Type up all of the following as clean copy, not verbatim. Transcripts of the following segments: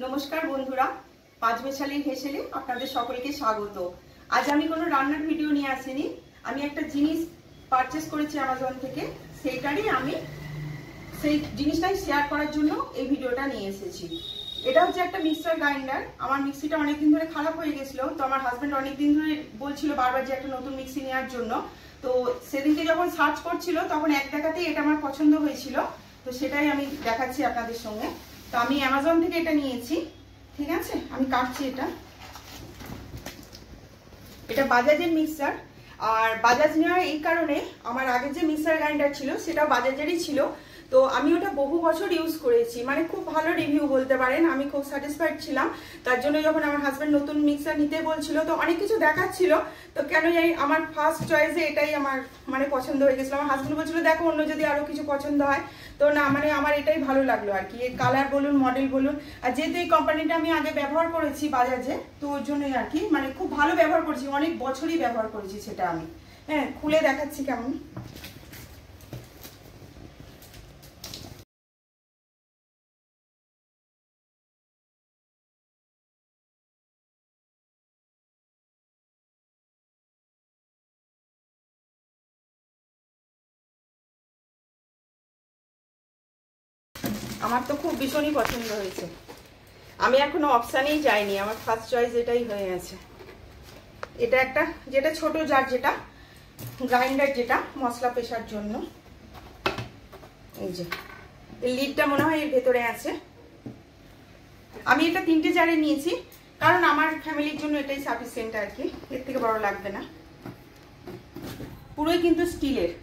নমস্কার বন্ধুরা, পাঁচমেশালির হেসেলে আপনাদের সকলকে স্বাগত। আজ আমি কোনো রান্নার ভিডিও নিয়ে আসিনি। আমি একটা জিনিস পারচেস করেছি অ্যামাজন থেকে, সেই জিনিসটাই শেয়ার করার জন্য এই ভিডিওটা নিয়ে এসেছি। এটা হচ্ছে একটা মিক্সার গ্রাইন্ডার। আমার মিক্সিটা অনেকদিন ধরে খারাপ হয়ে গেছিলো, তো আমার হাজব্যান্ড অনেকদিন ধরে বলছিল বারবার যে একটা নতুন মিক্সি নেওয়ার জন্য। তো সেদিনকে যখন সার্চ করছিল তখন এক দেখাতেই এটা আমার পছন্দ হয়েছিল, তো সেটাই আমি দেখাচ্ছি আপনাদের সঙ্গে। তো আমি অ্যামাজন থেকে এটা নিয়েছি, ঠিক আছে। আমি কাটছি এটা বাজাজের মিক্সার। আর বাজাজ নেওয়ার এই কারণে, আমার আগে যে মিক্সার গ্রাইন্ডার ছিল সেটাও বাজাজেরই ছিল, তো আমি ওটা বহু বছর ইউজ করেছি, মানে খুব ভালো রিভিউ বলতে পারেন। আমি খুব স্যাটিসফাইড ছিলাম। তার জন্য যখন আমার হাজব্যান্ড নতুন মিক্সার নিতে বলছিল, তো অনেক কিছু দেখাচ্ছিল, তো কেন জানি আমার ফার্স্ট চয়েসে এটাই আমার মানে পছন্দ হয়ে গেছিলো। আমার হাজব্যান্ড বলছিল দেখো অন্য যদি আরো কিছু পছন্দ হয়, তো না মানে আমার এটাই ভালো লাগলো আর কি। এর কালার বলুন, মডেল বলুন, আর যেহেতু এই কোম্পানিটা আমি আগে ব্যবহার করেছি বাজাজে, তো ওর জন্যই আর কি, মানে খুব ভালো ব্যবহার করেছি, অনেক বছরই ব্যবহার করেছি সেটা আমি। হ্যাঁ, খুলে দেখাচ্ছি কেমন। আমার তো খুব ভীষণই পছন্দ হয়েছে। আমি এখনো অপশানেই যাইনি, আমার ফার্স্ট চয়েস এটাই হয়ে গেছে। এটা একটা যেটা ছোট জার, যেটা গ্রাইন্ডার, যেটা মশলা পেশার জন্য। এই যে এই লিডটা মনে হয় এর ভেতরে আছে। আমি এটা 3টে জারে নিয়েছি, কারণ আমার ফ্যামিলির জন্য এটাই সাফিসিয়েন্ট আর কি, এর থেকে বড় লাগবে না। পুরোই কিন্তু স্টিলের।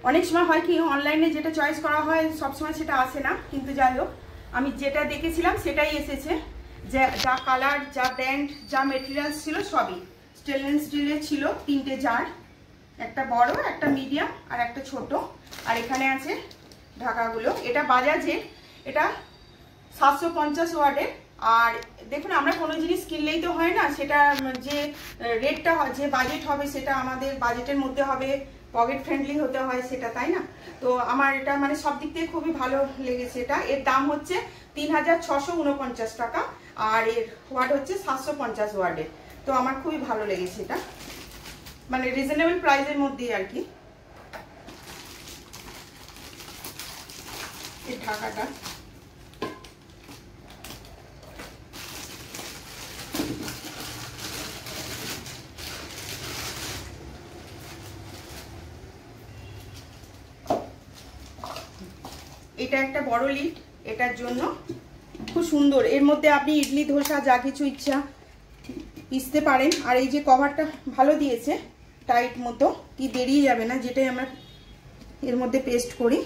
অনেক সময় হয় কি, অনলাইনে যেটা চয়েস করা হয় সবসময় সেটা আসে না, কিন্তু যাই হোক আমি যেটা দেখেছিলাম সেটাই এসেছে। যা কালার, যা ব্র্যান্ড, যা মেটেরিয়ালস ছিল সবই স্টেনলেস স্টিলের ছিল। 3টে জার, একটা বড়, একটা মিডিয়াম আর একটা ছোট। আর এখানে আছে ঢাকাগুলো। এটা বাজাজের, এটা 750 ওয়াটের। আর দেখুন, আমরা কোনো জিনিস কিনলেই তো হয় না, সেটা যে রেটটা যে বাজেট হবে সেটা আমাদের বাজেটের মধ্যে হবে, পকেট ফ্রেন্ডলি হতে হয় সেটা, তাই না? তো আমার এটা মানে সব দিক থেকে খুবই ভালো লেগেছে এটা। এর দাম হচ্ছে 3649 টাকা, আর এর ওয়াট হচ্ছে 750 ওয়াটের। তো আমার খুবই ভালো লেগেছে এটা, মানে রিজনেবল প্রাইসের মধ্যেই আর কি। এই ঢাকাটা এটা একটা বড় লিড, এটার জন্য খুব সুন্দর। এর মধ্যে আপনি ইডলি, ধোসা যা কিছু ইচ্ছা পিষতে পারেন। আর এই যে কভারটা ভালো দিয়েছে, টাইট মতো, কি বেরিয়ে যাবে না, যেটাই আমরা এর মধ্যে পেস্ট করি।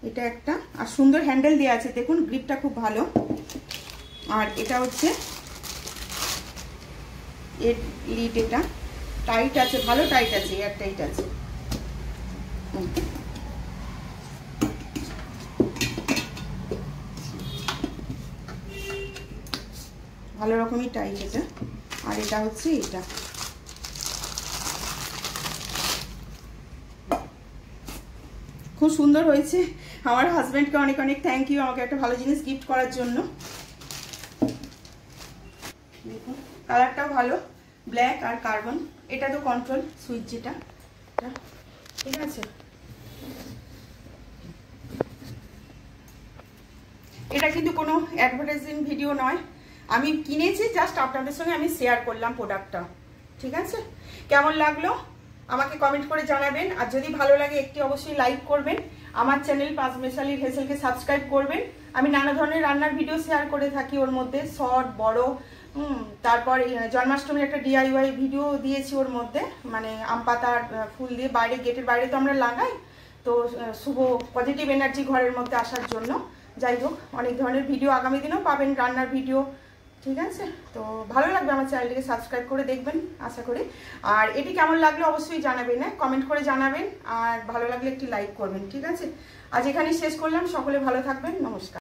এটা একটা, আর সুন্দর হ্যান্ডেল দেওয়া আছে, দেখুন গ্রিপটা খুব ভালো। আর এটা হচ্ছে এর লিড, এটা টাইট আছে, ভালো টাইট আছে, এয়ার টাইট আছে। ভালো রকমই টাইট এটা। আর এটা হচ্ছে এটা, খুব সুন্দর হয়েছে। আমার হাজব্যান্ডকে অনেক অনেক থ্যাংক ইউ, আমাকে একটা ভালো জিনিস গিফট করার জন্য। দেখুন কালারটাও ভালো, ব্ল্যাক আর কার্বন। এটা তো কন্ট্রোল সুইচ, যেটা, ঠিক আছে। এটা কিন্তু কোনো অ্যাডভার্টাইজিং ভিডিও নয়, আমি কিনেছি জাস্ট আপনাদের সঙ্গে আমি শেয়ার করলাম প্রোডাক্টটা, ঠিক আছে। কেমন লাগলো আমাকে কমেন্ট করে জানাবেন। আর যদি ভালো লাগে একটি অবশ্যই লাইক করবেন। আমার চ্যানেল পাঁচমেশালির হেসেলকে সাবস্ক্রাইব করবেন। আমি নানা ধরনের রান্নার ভিডিও শেয়ার করে থাকি, ওর মধ্যে শর্ট, বড়, তারপর জন্মাষ্টমীর একটা DIY ভিডিও দিয়েছি ওর মধ্যে, মানে আম পাতার ফুল দিয়ে বাইরে, গেটের বাইরে তো আমরা লাগাই, তো শুভ পজিটিভ এনার্জি ঘরের মধ্যে আসার জন্য। যাই হোক, অনেক ধরনের ভিডিও আগামী দিনেও পাবেন, রান্নার ভিডিও, ঠিক আছে। তো ভালো লাগবে আমার চ্যানেলটিকে সাবস্ক্রাইব করে দেখবেন আশা করি। আর এটি কেমন লাগলো অবশ্যই জানাবেন, হ্যাঁ কমেন্ট করে জানাবেন। আর ভালো লাগলে একটি লাইক করবেন, ঠিক আছে। আজ এখানেই শেষ করলাম। সকলে ভালো থাকবেন, নমস্কার।